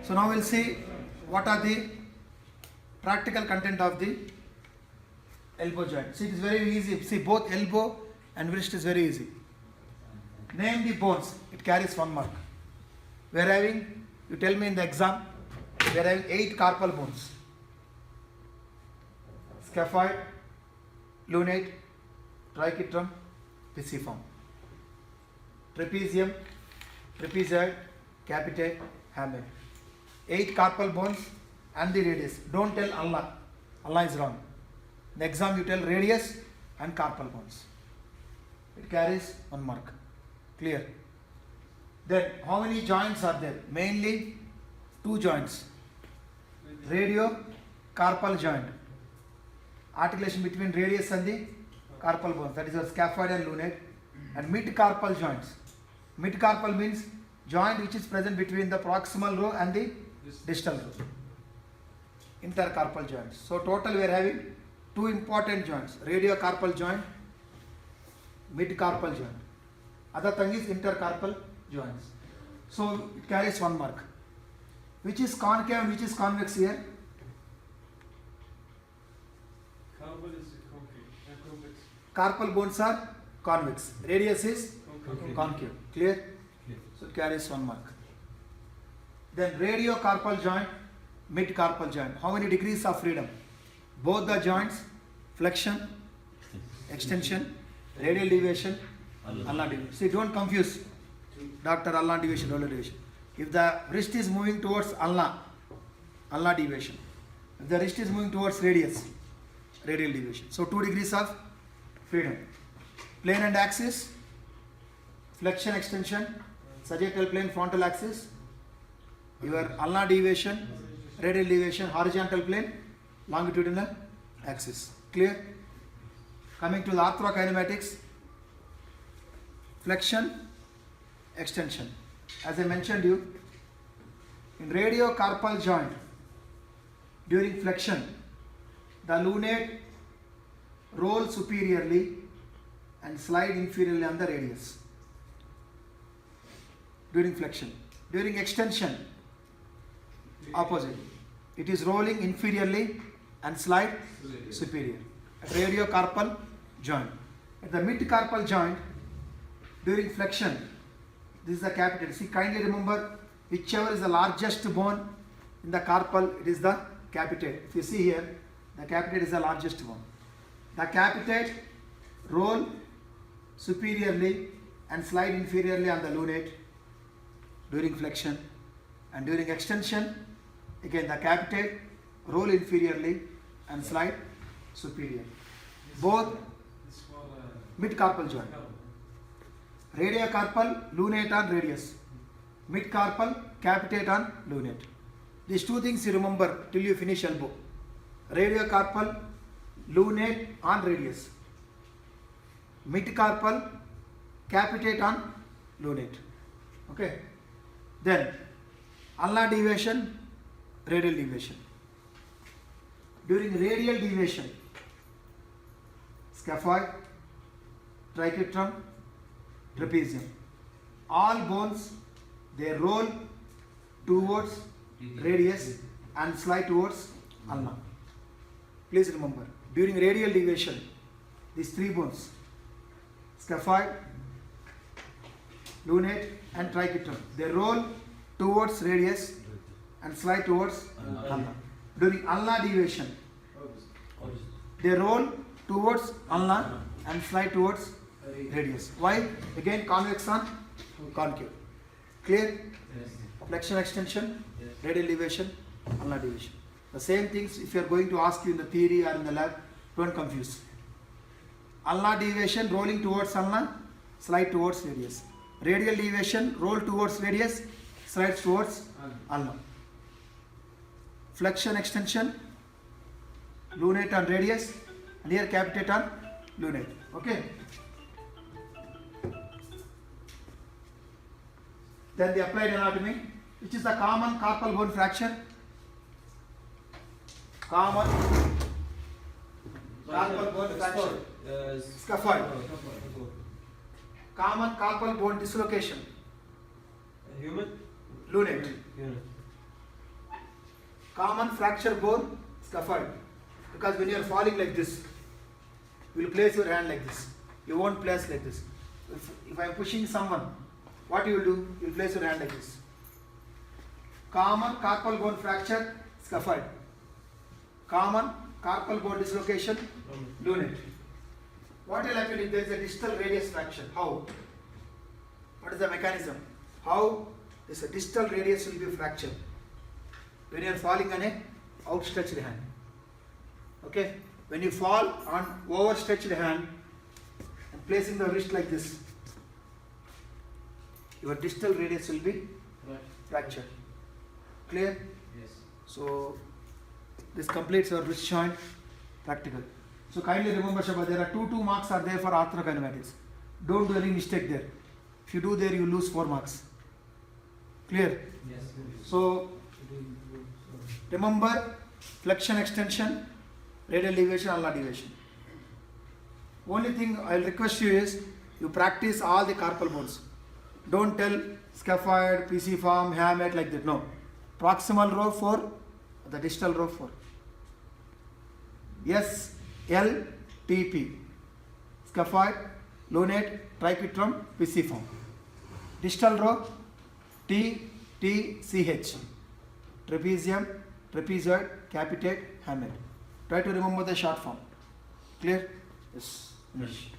So now we'll see what are the practical content of the elbow joint. See, it is very easy. See, both elbow and wrist is very easy. Name the bones. It carries 1 mark. We are having, you tell me in the exam, we are having 8 carpal bones. Scaphoid, lunate, triquetrum, pisiform. Trapezium, trapezoid, capitate, hamate. 8 carpal bones and the radius. Don't tell Allah. Allah is wrong. In the exam you tell radius and carpal bones. It carries 1 mark. Clear? Then how many joints are there? Mainly 2 joints. Radio carpal joint. Articulation between radius and the carpal bones. That is your scaphoid and lunate. And mid-carpal joints. Mid-carpal means joint which is present between the proximal row and the distal row. Intercarpal joints. So total we are having 2 important joints. Radiocarpal joint, mid-carpal joint. Other thing is intercarpal joints. So it carries 1 mark. Which is concave and which is convex here? Carpal is concave. Carpal bones are convex. Radius is Concave. concave. Clear? So it carries 1 mark. Then radiocarpal joint, mid-carpal joint. How many degrees of freedom? Both the joints, flexion, extension, radial deviation, ulnar deviation. See, don't confuse Dr. Ulnar deviation, roller deviation. If the wrist is moving towards ulnar deviation. If the wrist is moving towards radius, radial deviation. So 2 degrees of freedom. Plane and axis, flexion, extension, sagittal plane, frontal axis. Your ulnar deviation, radial deviation, horizontal plane, longitudinal axis. Clear? Coming to the arthrokinematics, flexion, extension. As I mentioned you, in radiocarpal joint, during flexion, the lunate rolls superiorly and slide inferiorly on the radius. During flexion. During extension, opposite. It is rolling inferiorly and slide superior. At radiocarpal joint. At the midcarpal joint, during flexion, this is the capitate. See, kindly remember, whichever is the largest bone in the carpal, it is the capitate. If you see here, the capitate is the largest bone. The capitate roll superiorly and slide inferiorly on the lunate during flexion, and during extension, again the capitate roll inferiorly and slide superior. Both mid-carpal joint. Radiocarpal, lunate on radius. Mid-carpal, capitate on lunate. These 2 things you remember till you finish elbow. Radiocarpal, lunate on radius. Mid-carpal, capitate on lunate. Okay. Then ulnar deviation, radial deviation. During radial deviation, scaphoid, triquetrum, trapezium. All bones, they roll towards radius and slide towards ulnar. Please remember, during radial deviation, these 3 bones, scaphoid, lunate and triquetrum, they roll towards radius and slide towards ulnar. During ulnar deviation, they roll towards ulnar and slide towards radius. Why? Again, convex on concave. Clear? Flexion, extension, radial deviation, ulnar deviation. The same things if you are going to ask you in the theory or in the lab, don't confuse. Ulnar deviation, rolling towards ulnar, slide towards radius. Radial deviation, roll towards radius, slides towards ulnar. Flexion, extension, lunate on radius, and here capitate on lunate. Okay. Then the applied anatomy, which is the common carpal bone fracture. Common carpal bone fracture. Scaphoid. Common carpal bone dislocation. Human? Lunate. Common fracture bone, scaphoid. Because when you are falling like this, you will place your hand like this. You won't place like this. If I am pushing someone, what you will do? You will place your hand like this. Common carpal bone fracture, scaphoid. Common carpal bone dislocation, lunate. What will happen if there is a distal radius fracture? How? What is the mechanism? How is a distal radius will be fractured? When you are falling on a outstretched hand. Okay? When you fall on overstretched hand and placing the wrist like this, your distal radius will be fractured. Clear? Yes. So this completes our wrist joint practical. So kindly remember, Shabba, there are 2 marks are there for arthrokinematics. Don't do any mistake there. If you do there, you lose 4 marks. Clear? Yes. So remember flexion extension, radial deviation, ulnar deviation. Only thing I'll request you is you practice all the carpal bones. Don't tell scaphoid, pisiform, hamate like that. No. Proximal row 4, the distal row 4. S, L, T, P. Scaphoid, lunate, triquetrum, pisiform. Distal row T, T, CH. Trapezium, trapezoid, capitate, hamate. Try to remember the short form. Clear? Yes. Finish.